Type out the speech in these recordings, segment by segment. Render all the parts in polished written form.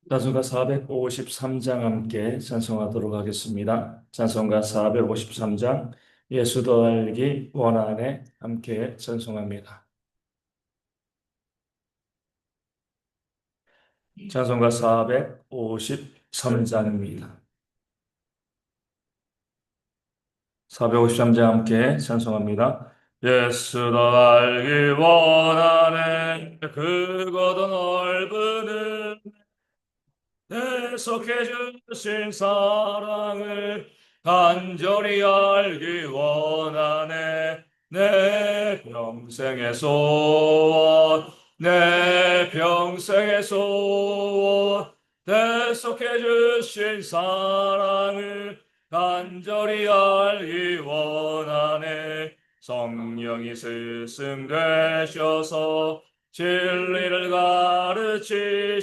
찬송가 453장 함께 찬송하도록 하겠습니다. 찬송가 453장 예수 더 알기 원하네 함께 찬송합니다. 찬송가 453장입니다. 453장 함께 찬송합니다. 예수 더 알기 원하네 그것도 넓은 계속해 주신 사랑을 간절히 알기 원하네 내 평생의 소원 내 평생의 소원 계속해 주신 사랑을 간절히 알기 원하네 성령이 스승되셔서 진리를 가르치시고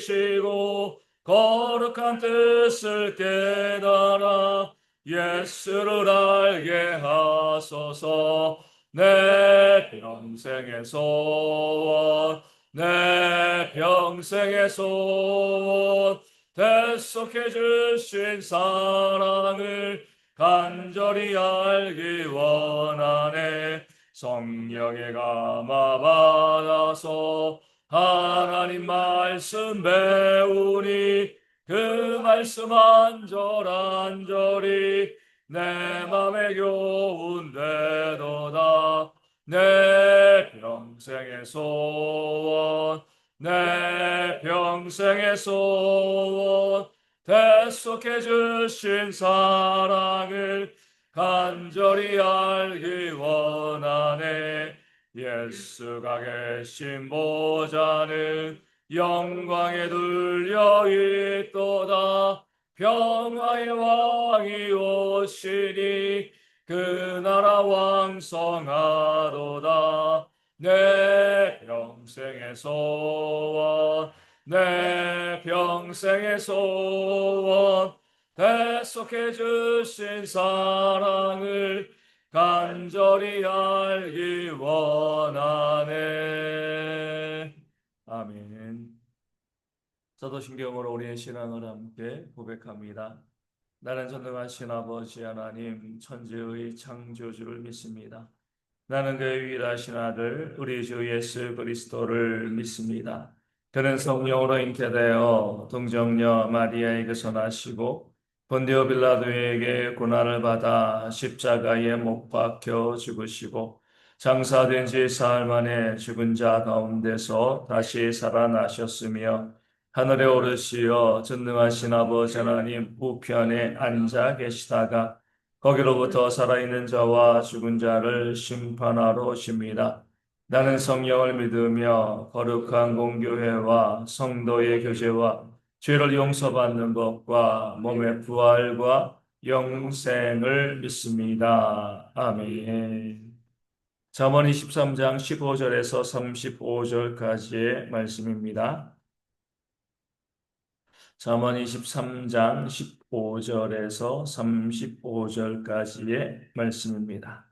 거룩한 뜻을 깨달아 예수를 알게 하소서 내 평생의 소원 내 평생의 소원 대속해 주신 사랑을 간절히 알기 원하네 성령의 감화 받아서 하나님 말씀 배우니 그 말씀 한절한절이 내 맘에 교훈되도다 내 평생의 소원 내 평생의 소원 대속해 주신 사랑을 간절히 알기 원하네 예수가 계신 보좌는 영광에 둘려 있도다 평화의 왕이 오시니 그 나라 왕성하도다 내 평생의 소원 내 평생의 소원 대속해 주신 사랑을 간절히 알기 원하네. 아멘. 사도신경으로 우리의 신앙을 함께 고백합니다. 나는 전능하신 아버지 하나님 천지의 창조주를 믿습니다. 나는 그의 유일하신 아들 우리 주 예수 그리스도를 믿습니다. 그는 성령으로 잉태되어 동정녀 마리아에게서 나시고 본디오 빌라도에게 고난을 받아 십자가에 못 박혀 죽으시고 장사된 지 사흘 만에 죽은 자 가운데서 다시 살아나셨으며 하늘에 오르시어 전능하신 아버지 하나님 우편에 앉아 계시다가 거기로부터 살아있는 자와 죽은 자를 심판하러 오십니다. 나는 성령을 믿으며 거룩한 공교회와 성도의 교제와 죄를 용서받는 것과 몸의 부활과 영생을 믿습니다. 아멘. 잠언 23장 15절에서 35절까지의 말씀입니다. 잠언 23장 15절에서 35절까지의 말씀입니다.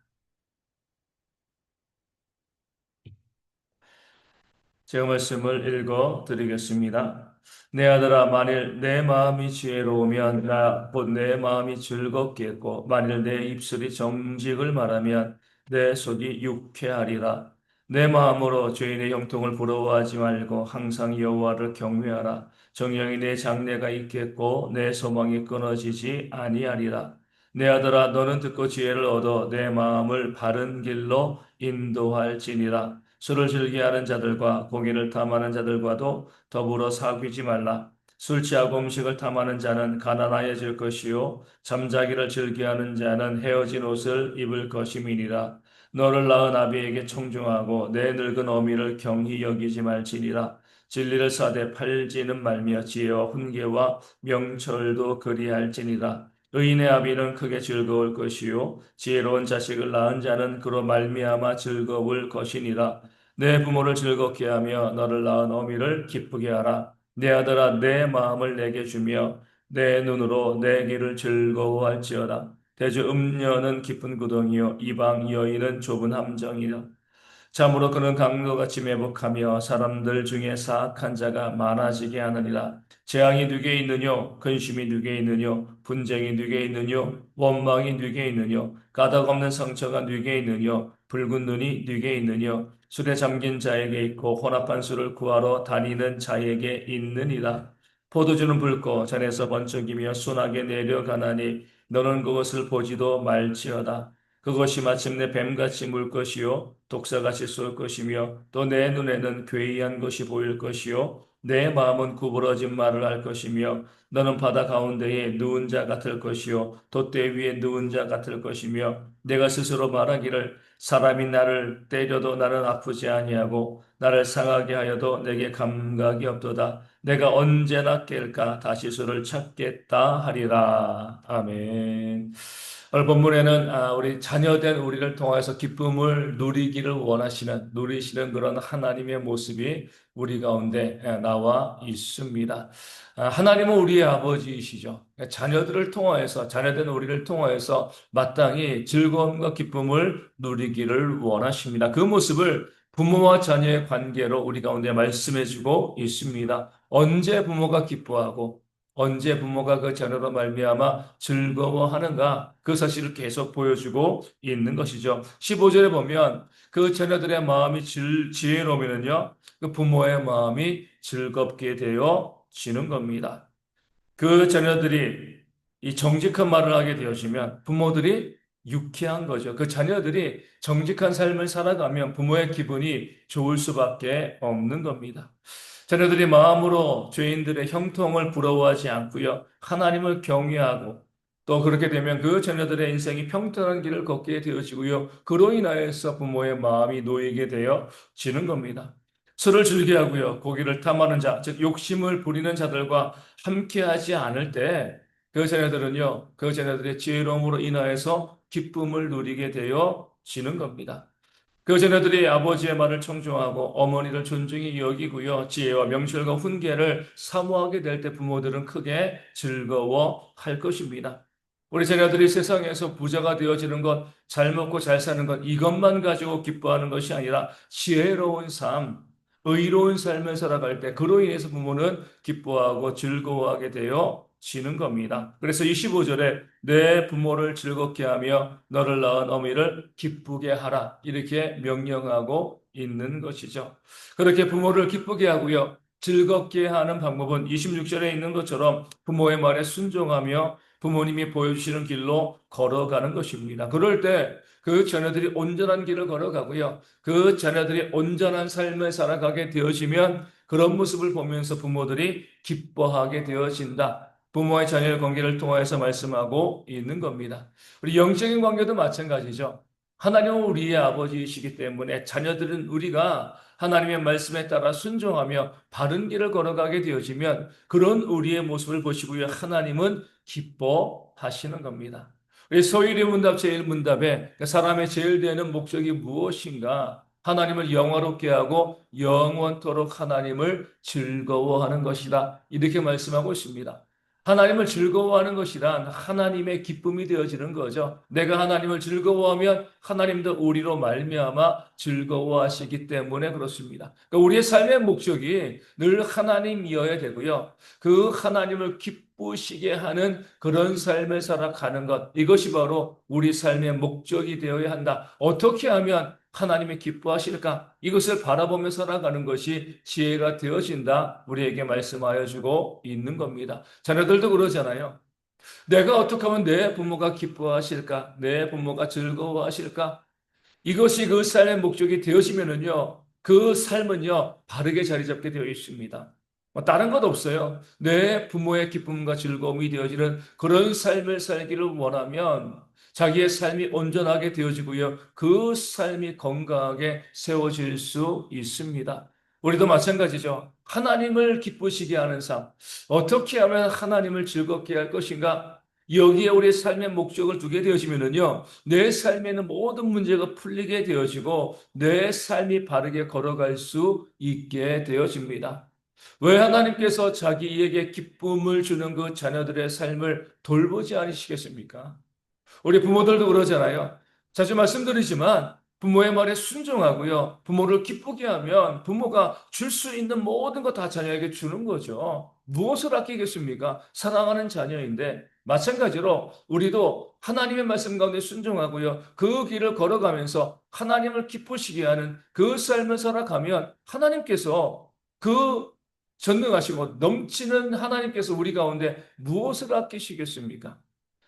제가 말씀을 읽어 드리겠습니다. 내 아들아 만일 내 마음이 지혜로우면 나 곧 내 마음이 즐겁겠고 만일 내 입술이 정직을 말하면 내 속이 유쾌하리라. 내 마음으로 죄인의 형통을 부러워하지 말고 항상 여호와를 경외하라. 정령이 내 장래가 있겠고 내 소망이 끊어지지 아니하리라. 내 아들아 너는 듣고 지혜를 얻어 내 마음을 바른 길로 인도할지니라. 술을 즐겨하는 자들과 고기를 탐하는 자들과도 더불어 사귀지 말라. 술 취하고 음식을 탐하는 자는 가난하여질 것이요 잠자기를 즐겨하는 자는 헤어진 옷을 입을 것임이니라. 너를 낳은 아비에게 청중하고 내 늙은 어미를 경히 여기지 말지니라. 진리를 사되 팔지는 말며 지혜와 훈계와 명철도 그리할지니라. 의인의 아비는 크게 즐거울 것이요 지혜로운 자식을 낳은 자는 그로 말미암아 즐거울 것이니라. 내 부모를 즐겁게 하며 너를 낳은 어미를 기쁘게 하라. 내 아들아 내 마음을 내게 주며 내 눈으로 내 길을 즐거워할지어다. 대저 음녀는 깊은 구덩이요 이방 여인은 좁은 함정이라. 참으로 그는 강도같이 매복하며 사람들 중에 사악한 자가 많아지게 하느니라. 재앙이 누게 있느뇨? 근심이 누게 있느뇨? 분쟁이 누게 있느뇨? 원망이 누게 있느뇨? 가닥 없는 상처가 누게 있느뇨? 붉은 눈이 누게 있느뇨? 술에 잠긴 자에게 있고 혼합한 술을 구하러 다니는 자에게 있느니라. 포도주는 붉고 잔에서 번쩍이며 순하게 내려가나니 너는 그것을 보지도 말지어다. 그것이 마침내 뱀같이 물 것이요 독사같이 쏠 것이며 또 내 눈에는 괴이한 것이 보일 것이요 내 마음은 구부러진 말을 할 것이며 너는 바다 가운데에 누운 자 같을 것이요 돛대 위에 누운 자 같을 것이며 내가 스스로 말하기를 사람이 나를 때려도 나는 아프지 아니하고 나를 상하게 하여도 내게 감각이 없도다. 내가 언제나 깰까 다시 수를 찾겠다 하리라. 아멘. 오늘 본문에는 우리 자녀된 우리를 통해서 기쁨을 누리기를 원하시는, 누리시는 그런 하나님의 모습이 우리 가운데 나와 있습니다. 하나님은 우리의 아버지이시죠. 자녀들을 통하여서, 자녀된 우리를 통하여서 마땅히 즐거움과 기쁨을 누리기를 원하십니다. 그 모습을 부모와 자녀의 관계로 우리 가운데 말씀해주고 있습니다. 언제 부모가 기뻐하고 언제 부모가 그 자녀로 말미암아 즐거워하는가 그 사실을 계속 보여주고 있는 것이죠. 15절에 보면 그 자녀들의 마음이 지혜로우면요 그 부모의 마음이 즐겁게 되어지는 겁니다. 그 자녀들이 이 정직한 말을 하게 되어지면 부모들이 유쾌한 거죠. 그 자녀들이 정직한 삶을 살아가면 부모의 기분이 좋을 수밖에 없는 겁니다. 자녀들이 마음으로 죄인들의 형통을 부러워하지 않고요. 하나님을 경외하고 또 그렇게 되면 그 자녀들의 인생이 평탄한 길을 걷게 되어지고요. 그로 인하여서 부모의 마음이 놓이게 되어지는 겁니다. 술을 즐겨하고요. 고기를 탐하는 자, 즉 욕심을 부리는 자들과 함께하지 않을 때 그 자녀들은요, 그 자녀들의 지혜로움으로 인하여서 기쁨을 누리게 되어지는 겁니다. 그 자녀들이 아버지의 말을 청종하고 어머니를 존중히 여기고요. 지혜와 명철과 훈계를 사모하게 될 때 부모들은 크게 즐거워할 것입니다. 우리 자녀들이 세상에서 부자가 되어지는 것, 잘 먹고 잘 사는 것, 이것만 가지고 기뻐하는 것이 아니라 지혜로운 삶, 의로운 삶을 살아갈 때 그로 인해서 부모는 기뻐하고 즐거워하게 되어지는 겁니다. 그래서 25절에 내 부모를 즐겁게 하며 너를 낳은 어미를 기쁘게 하라. 이렇게 명령하고 있는 것이죠. 그렇게 부모를 기쁘게 하고요. 즐겁게 하는 방법은 26절에 있는 것처럼 부모의 말에 순종하며 부모님이 보여주시는 길로 걸어가는 것입니다. 그럴 때 그 자녀들이 온전한 길을 걸어가고요. 그 자녀들이 온전한 삶을 살아가게 되어지면 그런 모습을 보면서 부모들이 기뻐하게 되어진다. 부모와 자녀의 관계를 통해서 말씀하고 있는 겁니다. 우리 영적인 관계도 마찬가지죠. 하나님은 우리의 아버지이시기 때문에 자녀들은 우리가 하나님의 말씀에 따라 순종하며 바른 길을 걸어가게 되어지면 그런 우리의 모습을 보시고요. 하나님은 기뻐하시는 겁니다. 우리 소일의 문답 제1문답에 사람의 제일 되는 목적이 무엇인가? 하나님을 영화롭게 하고 영원토록 하나님을 즐거워하는 것이다. 이렇게 말씀하고 있습니다. 하나님을 즐거워하는 것이란 하나님의 기쁨이 되어지는 거죠. 내가 하나님을 즐거워하면 하나님도 우리로 말미암아 즐거워하시기 때문에 그렇습니다. 그러니까 우리의 삶의 목적이 늘 하나님이어야 되고요. 그 하나님을 기쁘시게 하는 그런 삶을 살아가는 것, 이것이 바로 우리 삶의 목적이 되어야 한다. 어떻게 하면 하나님이 기뻐하실까? 이것을 바라보며 살아가는 것이 지혜가 되어진다. 우리에게 말씀하여 주고 있는 겁니다. 자녀들도 그러잖아요. 내가 어떻게 하면 내 부모가 기뻐하실까? 내 부모가 즐거워하실까? 이것이 그 삶의 목적이 되어지면은요, 그 삶은요, 바르게 자리 잡게 되어 있습니다. 다른 것 없어요. 내 부모의 기쁨과 즐거움이 되어지는 그런 삶을 살기를 원하면 자기의 삶이 온전하게 되어지고요. 그 삶이 건강하게 세워질 수 있습니다. 우리도 마찬가지죠. 하나님을 기쁘시게 하는 삶. 어떻게 하면 하나님을 즐겁게 할 것인가? 여기에 우리의 삶의 목적을 두게 되어지면은요, 내 삶에는 모든 문제가 풀리게 되어지고, 내 삶이 바르게 걸어갈 수 있게 되어집니다. 왜 하나님께서 자기에게 기쁨을 주는 그 자녀들의 삶을 돌보지 않으시겠습니까? 우리 부모들도 그러잖아요. 자주 말씀드리지만 부모의 말에 순종하고요. 부모를 기쁘게 하면 부모가 줄 수 있는 모든 거 다 자녀에게 주는 거죠. 무엇을 아끼겠습니까? 사랑하는 자녀인데 마찬가지로 우리도 하나님의 말씀 가운데 순종하고요. 그 길을 걸어가면서 하나님을 기쁘시게 하는 그 삶을 살아가면 하나님께서 그 전능하시고 넘치는 하나님께서 우리 가운데 무엇을 아끼시겠습니까?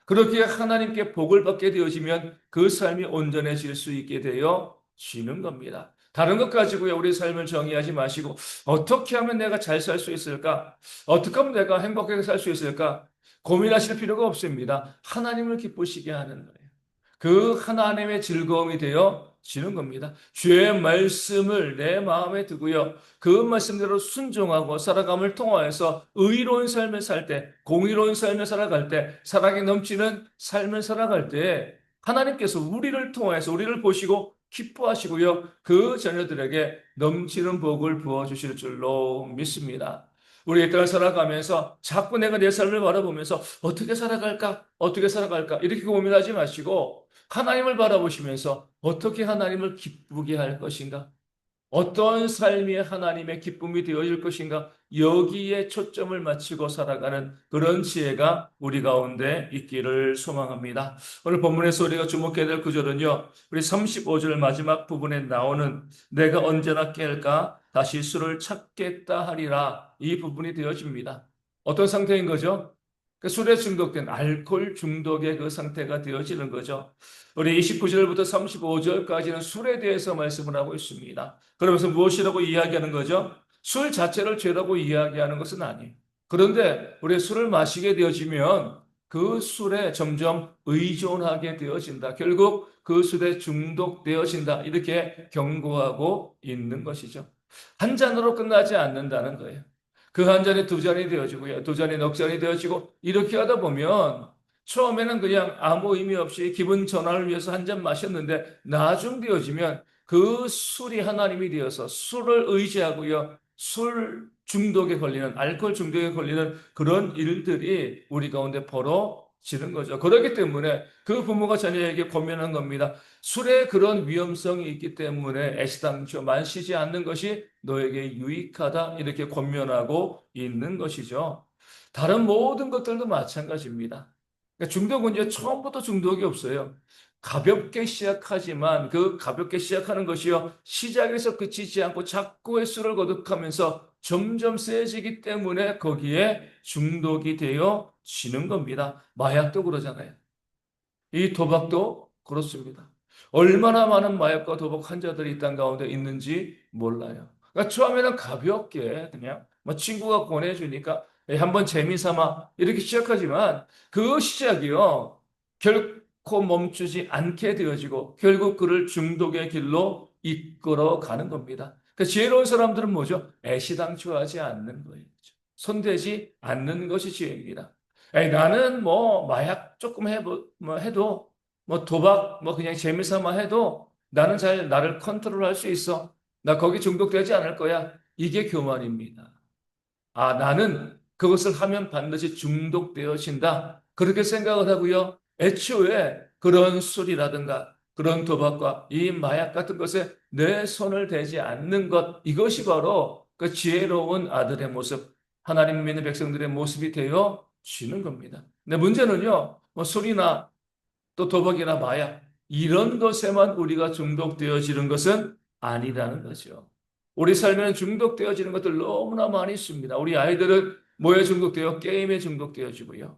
그렇게 하나님께 복을 받게 되어지면 그 삶이 온전해질 수 있게 되어 지는 겁니다. 다른 것 가지고요, 우리 삶을 정의하지 마시고, 어떻게 하면 내가 잘 살 수 있을까? 어떻게 하면 내가 행복하게 살 수 있을까? 고민하실 필요가 없습니다. 하나님을 기쁘시게 하는 거예요. 그 하나님의 즐거움이 되어 지는 겁니다. 주의 말씀을 내 마음에 두고요. 그 말씀대로 순종하고 살아감을 통하여서 의로운 삶을 살 때, 공의로운 삶을 살아갈 때, 사랑이 넘치는 삶을 살아갈 때 하나님께서 우리를 통하여서 우리를 보시고 기뻐하시고요. 그 자녀들에게 넘치는 복을 부어주실 줄로 믿습니다. 우리 이 땅을 살아가면서 자꾸 내가 내 삶을 바라보면서 어떻게 살아갈까? 어떻게 살아갈까? 이렇게 고민하지 마시고 하나님을 바라보시면서 어떻게 하나님을 기쁘게 할 것인가? 어떤 삶이 하나님의 기쁨이 되어질 것인가? 여기에 초점을 맞추고 살아가는 그런 지혜가 우리 가운데 있기를 소망합니다. 오늘 본문에서 우리가 주목해야 될 구절은요. 우리 35절 마지막 부분에 나오는 내가 언제나 깰까? 다시 술을 찾겠다 하리라. 이 부분이 되어집니다. 어떤 상태인 거죠? 그 술에 중독된 알코올 중독의 그 상태가 되어지는 거죠. 우리 29절부터 35절까지는 술에 대해서 말씀을 하고 있습니다. 그러면서 무엇이라고 이야기하는 거죠? 술 자체를 죄라고 이야기하는 것은 아니에요. 그런데 우리 술을 마시게 되어지면 그 술에 점점 의존하게 되어진다. 결국 그 술에 중독되어진다. 이렇게 경고하고 있는 것이죠. 한 잔으로 끝나지 않는다는 거예요. 그 한 잔이 두 잔이 되어지고요. 두 잔이 넉 잔이 되어지고 이렇게 하다 보면 처음에는 그냥 아무 의미 없이 기분 전환을 위해서 한 잔 마셨는데 나중 되어지면 그 술이 하나님이 되어서 술을 의지하고요. 술 중독에 걸리는, 알코올 중독에 걸리는 그런 일들이 우리 가운데 벌어지는 거죠. 그렇기 때문에 그 부모가 자녀에게 권면한 겁니다. 술에 그런 위험성이 있기 때문에 애시당초 마시지 않는 것이 너에게 유익하다. 이렇게 권면하고 있는 것이죠. 다른 모든 것들도 마찬가지입니다. 그러니까 중독은 이제 처음부터 중독이 없어요. 가볍게 시작하지만 그 가볍게 시작하는 것이요. 시작에서 그치지 않고 자꾸 횟수를 거듭하면서 점점 세지기 때문에 거기에 중독이 되어 지는 겁니다. 마약도 그러잖아요. 이 도박도 그렇습니다. 얼마나 많은 마약과 도박 환자들이 이 땅 가운데 있는지 몰라요. 그러니까 처음에는 가볍게 그냥 뭐 친구가 권해주니까 한번 재미삼아 이렇게 시작하지만 그 시작이요. 결코 멈추지 않게 되어지고 결국 그를 중독의 길로 이끌어 가는 겁니다. 그 지혜로운 사람들은 뭐죠? 애시당초하지 않는 거예요. 손대지 않는 것이 지혜입니다. 에이, 나는 뭐 마약 조금 뭐 해도 뭐 도박 뭐 그냥 재미삼아 해도 나는 잘 나를 컨트롤할 수 있어. 나 거기 중독되지 않을 거야. 이게 교만입니다. 아, 나는 그것을 하면 반드시 중독되어진다. 그렇게 생각을 하고요. 애초에 그런 술이라든가 그런 도박과 이 마약 같은 것에 내 손을 대지 않는 것, 이것이 바로 그 지혜로운 아들의 모습, 하나님 믿는 백성들의 모습이 되어 지는 겁니다. 근데 문제는요, 뭐 술이나 또 도박이나 마약, 이런 것에만 우리가 중독되어지는 것은 아니라는 거죠. 우리 삶에는 중독되어지는 것들 너무나 많이 있습니다. 우리 아이들은 뭐에 중독되어? 게임에 중독되어지고요.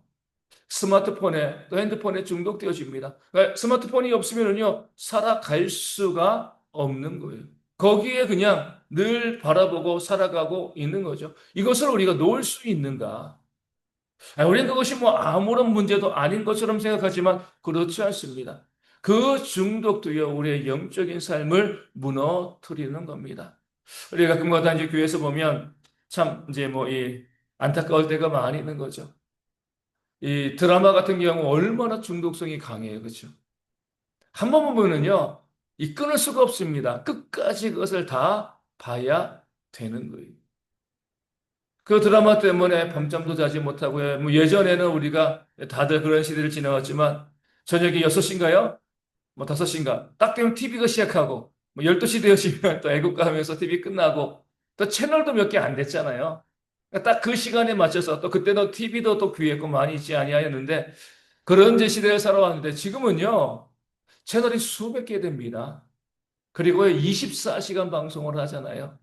스마트폰에, 또 핸드폰에 중독되어집니다. 그러니까 스마트폰이 없으면요, 살아갈 수가 없는 거예요. 거기에 그냥 늘 바라보고 살아가고 있는 거죠. 이것을 우리가 놓을 수 있는가? 우리는 그것이 뭐 아무런 문제도 아닌 것처럼 생각하지만 그렇지 않습니다. 그 중독도요, 우리의 영적인 삶을 무너뜨리는 겁니다. 우리가 가끔가다 이제 교회에서 보면 참 이제 뭐 이 안타까울 때가 많이 있는 거죠. 이 드라마 같은 경우 얼마나 중독성이 강해요. 그렇죠? 한 번 보면은요, 이 끊을 수가 없습니다. 끝까지 그것을 다 봐야 되는 거예요. 그 드라마 때문에 밤잠도 자지 못하고요. 뭐 예전에는 우리가 다들 그런 시대를 지나왔지만 저녁이 6시인가요? 뭐 5시인가 딱 되면 TV가 시작하고 뭐 12시 되어지면 또 애국가 하면서 TV 끝나고 또 채널도 몇 개 안 됐잖아요. 딱 그 시간에 맞춰서 또 그때도 TV도 또 귀했고 많이 있지 아니하였는데 그런 제 시대를 살아왔는데 지금은요 채널이 수백 개 됩니다. 그리고 24시간 방송을 하잖아요.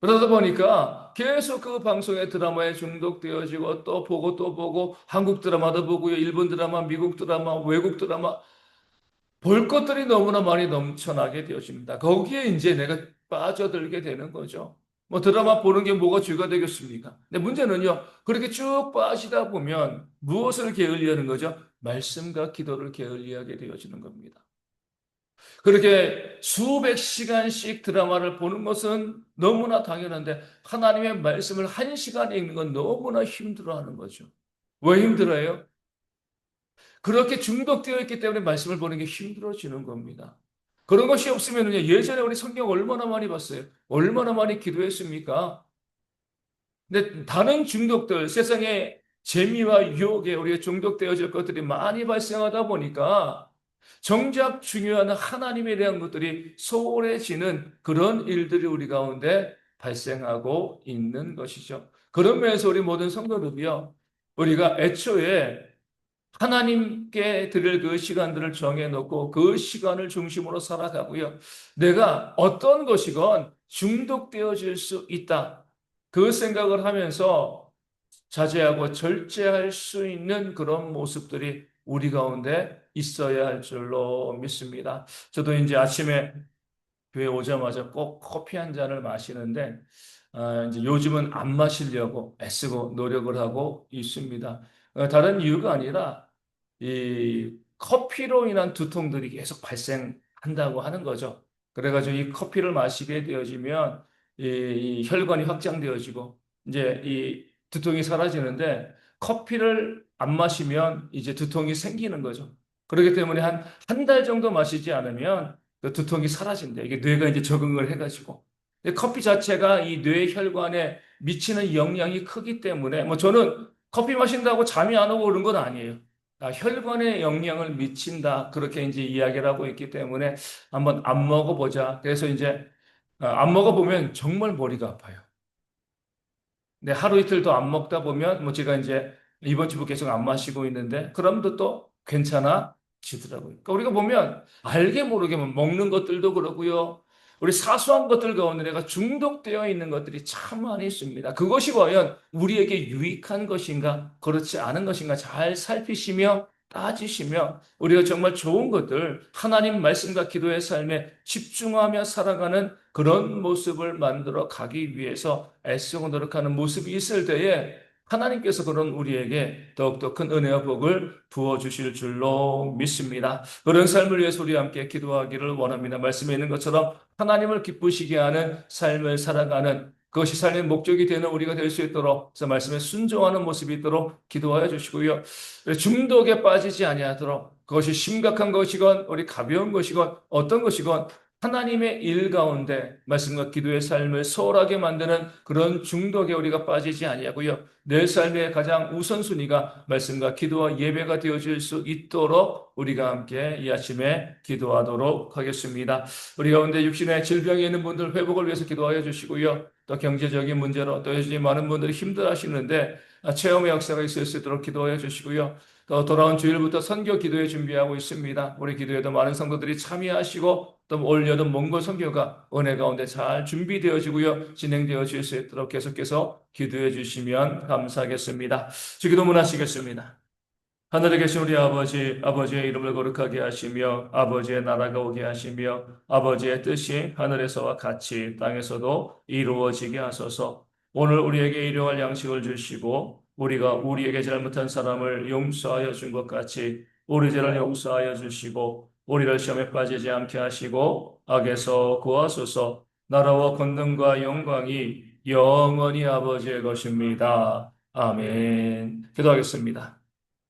그러다 보니까 계속 그 방송의 드라마에 중독되어지고 또 보고 한국 드라마도 보고요. 일본 드라마, 미국 드라마, 외국 드라마 볼 것들이 너무나 많이 넘쳐나게 되어집니다. 거기에 이제 내가 빠져들게 되는 거죠. 뭐 드라마 보는 게 뭐가 죄가 되겠습니까? 근데 문제는요. 그렇게 쭉 빠지다 보면 무엇을 게을리하는 거죠? 말씀과 기도를 게을리하게 되어지는 겁니다. 그렇게 수백 시간씩 드라마를 보는 것은 너무나 당연한데 하나님의 말씀을 1시간에 읽는 건 너무나 힘들어하는 거죠. 왜 힘들어요? 그렇게 중독되어 있기 때문에 말씀을 보는 게 힘들어지는 겁니다. 그런 것이 없으면요, 예전에 우리 성경 얼마나 많이 봤어요? 얼마나 많이 기도했습니까? 근데 다른 중독들, 세상의 재미와 유혹에 우리가 중독되어질 것들이 많이 발생하다 보니까 정작 중요한 하나님에 대한 것들이 소홀해지는 그런 일들이 우리 가운데 발생하고 있는 것이죠. 그런 면에서 우리 모든 성도들이요, 우리가 애초에 하나님께 드릴 그 시간들을 정해놓고 그 시간을 중심으로 살아가고요. 내가 어떤 것이건 중독되어질 수 있다. 그 생각을 하면서 자제하고 절제할 수 있는 그런 모습들이 우리 가운데 있어야 할 줄로 믿습니다. 저도 이제 아침에 교회 오자마자 꼭 커피 한 잔을 마시는데, 이제 요즘은 안 마시려고 애쓰고 노력을 하고 있습니다. 다른 이유가 아니라, 이 커피로 인한 두통들이 계속 발생한다고 하는 거죠. 그래가지고 이 커피를 마시게 되어지면, 이 혈관이 확장되어지고, 이제 이 두통이 사라지는데, 커피를 안 마시면 이제 두통이 생기는 거죠. 그렇기 때문에 한 달 정도 마시지 않으면, 그 두통이 사라진대. 이게 뇌가 이제 적응을 해가지고. 근데 커피 자체가 이 뇌 혈관에 미치는 영향이 크기 때문에, 뭐 저는 커피 마신다고 잠이 안 오고 그런 건 아니에요. 혈관에 영향을 미친다. 그렇게 이제 이야기를 하고 있기 때문에 한번 안 먹어보자. 그래서 이제 안 먹어보면 정말 머리가 아파요. 근데 하루 이틀 더 안 먹다 보면 뭐 제가 이제 이번 주부 계속 안 마시고 있는데 그럼도 또 괜찮아지더라고요. 그러니까 우리가 보면 알게 모르게 뭐 먹는 것들도 그러고요. 우리 사소한 것들 가운데 내가 중독되어 있는 것들이 참 많이 있습니다. 그것이 과연 우리에게 유익한 것인가, 그렇지 않은 것인가 잘 살피시며 따지시며 우리가 정말 좋은 것들, 하나님 말씀과 기도의 삶에 집중하며 살아가는 그런 모습을 만들어 가기 위해서 애쓰고 노력하는 모습이 있을 때에 하나님께서 그런 우리에게 더욱더 큰 은혜와 복을 부어주실 줄로 믿습니다. 그런 삶을 위해서 우리 함께 기도하기를 원합니다. 말씀에 있는 것처럼 하나님을 기쁘시게 하는 삶을 살아가는 그것이 삶의 목적이 되는 우리가 될 수 있도록 그래서 말씀에 순종하는 모습이 있도록 기도하여 주시고요. 중독에 빠지지 아니하도록 그것이 심각한 것이건 우리 가벼운 것이건 어떤 것이건 하나님의 일 가운데 말씀과 기도의 삶을 소홀하게 만드는 그런 중독에 우리가 빠지지 아니하고요. 내 삶의 가장 우선순위가 말씀과 기도와 예배가 되어질 수 있도록 우리가 함께 이 아침에 기도하도록 하겠습니다. 우리 가운데 육신의 질병이 있는 분들 회복을 위해서 기도하여 주시고요. 또 경제적인 문제로 또 요즘 많은 분들이 힘들어하시는데 체험의 역사가 있을 수 있도록 기도하여 주시고요. 또 돌아온 주일부터 선교 기도회 준비하고 있습니다. 우리 기도에도 많은 성도들이 참여하시고 또 올 여름 몽골 선교가 은혜 가운데 잘 준비되어지고요. 진행되어질 수 있도록 계속해서 기도해 주시면 감사하겠습니다. 주기도문 하시겠습니다. 하늘에 계신 우리 아버지, 아버지의 이름을 거룩하게 하시며, 아버지의 나라가 오게 하시며, 아버지의 뜻이 하늘에서와 같이 땅에서도 이루어지게 하소서. 오늘 우리에게 일용할 양식을 주시고, 우리가 우리에게 잘못한 사람을 용서하여 준 것 같이, 우리 죄를 용서하여 주시고, 우리를 시험에 빠지지 않게 하시고, 악에서 구하소서. 나라와 권능과 영광이 영원히 아버지의 것입니다. 아멘. 기도하겠습니다.